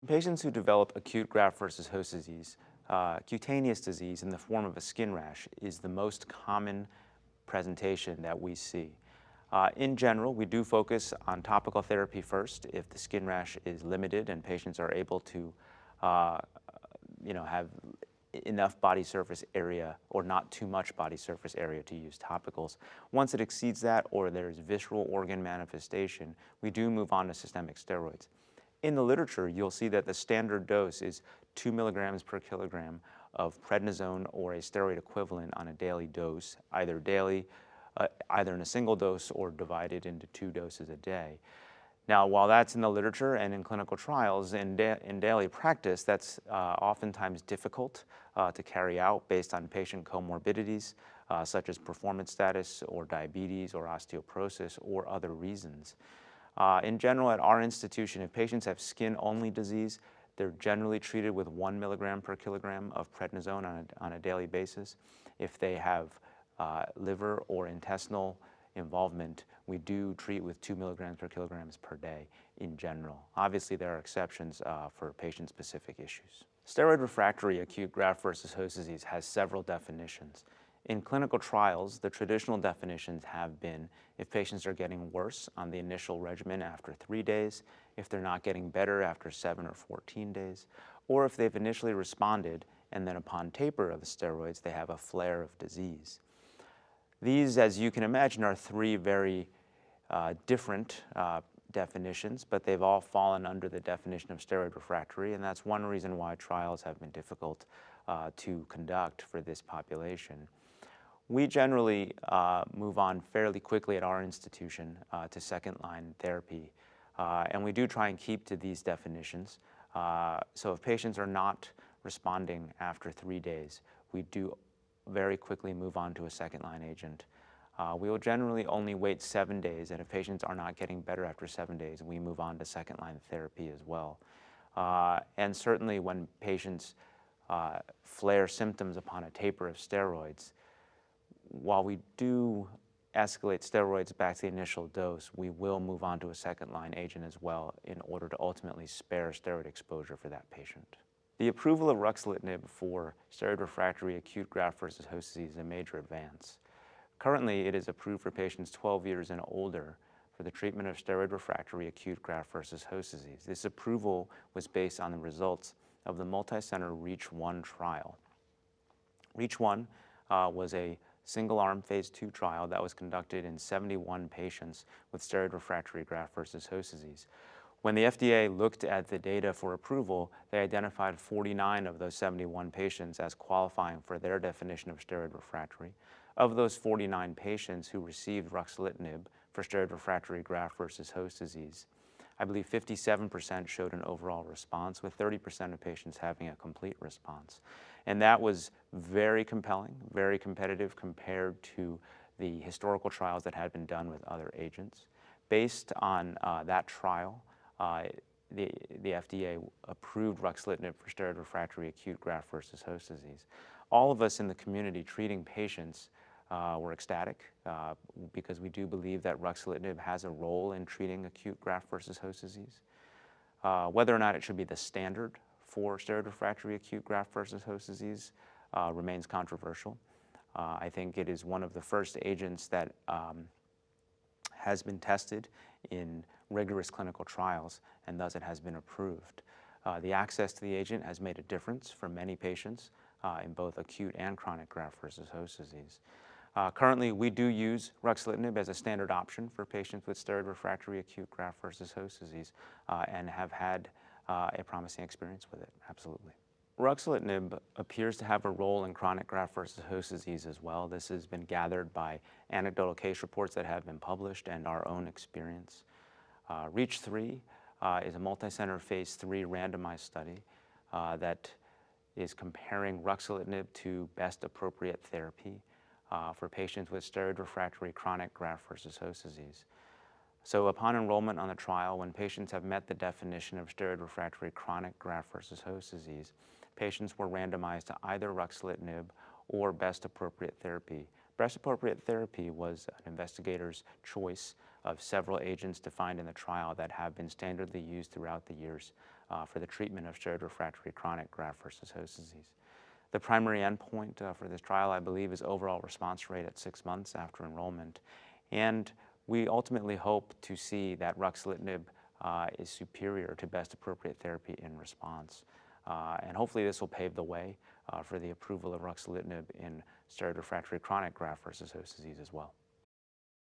Patients who develop acute graft-versus-host disease, cutaneous disease in the form of a skin rash, is the most common presentation that we see. In general, we do focus on topical therapy first if the skin rash is limited and patients are able to have enough body surface area or not too much body surface area to use topicals. Once it exceeds that or there's visceral organ manifestation, we do move on to systemic steroids. In the literature, you'll see that the standard dose is 2 milligrams per kilogram of prednisone or a steroid equivalent on a daily dose, either in a single dose or divided into 2 doses a day. Now, while that's in the literature and in clinical trials, in daily practice, that's oftentimes difficult to carry out based on patient comorbidities, such as performance status or diabetes or osteoporosis or other reasons. In general, at our institution, if patients have skin-only disease, they're generally treated with 1 milligram per kilogram of prednisone on a daily basis. If they have liver or intestinal involvement, we do treat with 2 milligrams per kilograms per day in general. Obviously, there are exceptions for patient-specific issues. Steroid-refractory acute graft-versus-host disease has several definitions. In clinical trials, the traditional definitions have been if patients are getting worse on the initial regimen after 3 days, if they're not getting better after 7 or 14 days, or if they've initially responded and then upon taper of the steroids, they have a flare of disease. These, as you can imagine, are 3 very different definitions, but they've all fallen under the definition of steroid refractory, and that's one reason why trials have been difficult to conduct for this population. We generally move on fairly quickly at our institution to second-line therapy, and we do try and keep to these definitions. So if patients are not responding after 3 days, we do very quickly move on to a second-line agent. We will generally only wait 7 days, and if patients are not getting better after 7 days, we move on to second-line therapy as well. And certainly when patients flare symptoms upon a taper of steroids, while we do escalate steroids back to the initial dose, we will move on to a second-line agent as well in order to ultimately spare steroid exposure for that patient. The approval of ruxolitinib for steroid-refractory acute graft-versus-host disease is a major advance. Currently, it is approved for patients 12 years and older for the treatment of steroid-refractory acute graft-versus-host disease. This approval was based on the results of the multi-center REACH-1 trial. REACH-1 was a single-arm phase 2 trial that was conducted in 71 patients with steroid-refractory graft-versus-host disease. When the FDA looked at the data for approval, they identified 49 of those 71 patients as qualifying for their definition of steroid refractory. Of those 49 patients who received ruxolitinib for steroid-refractory graft-versus-host disease, I believe 57% showed an overall response, with 30% of patients having a complete response. And that was very compelling, very competitive compared to the historical trials that had been done with other agents. Based on that trial, the FDA approved ruxolitinib for steroid-refractory acute graft-versus-host disease. All of us in the community treating patients were ecstatic because we do believe that ruxolitinib has a role in treating acute graft-versus-host disease. Whether or not it should be the standard for steroid-refractory acute graft-versus-host disease remains controversial. I think it is one of the first agents that has been tested in rigorous clinical trials, and thus it has been approved. The access to the agent has made a difference for many patients in both acute and chronic graft-versus-host disease. Currently, we do use ruxolitinib as a standard option for patients with steroid-refractory acute graft-versus-host disease and have had a promising experience with it, absolutely. Ruxolitinib appears to have a role in chronic graft-versus-host disease as well. This has been gathered by anecdotal case reports that have been published and our own experience. REACH-3 is a multi-center phase 3 randomized study that is comparing ruxolitinib to best appropriate therapy for patients with steroid-refractory chronic graft-versus-host disease. So upon enrollment on the trial, when patients have met the definition of steroid-refractory chronic graft-versus-host disease, patients were randomized to either ruxolitinib or best appropriate therapy. Best appropriate therapy was an investigator's choice of several agents defined in the trial that have been standardly used throughout the years for the treatment of steroid-refractory chronic graft-versus-host disease. The primary endpoint for this trial, I believe, is overall response rate at 6 months after enrollment. And we ultimately hope to see that ruxolitinib is superior to best appropriate therapy in response. And hopefully this will pave the way for the approval of ruxolitinib in steroid-refractory chronic graft-versus-host disease as well.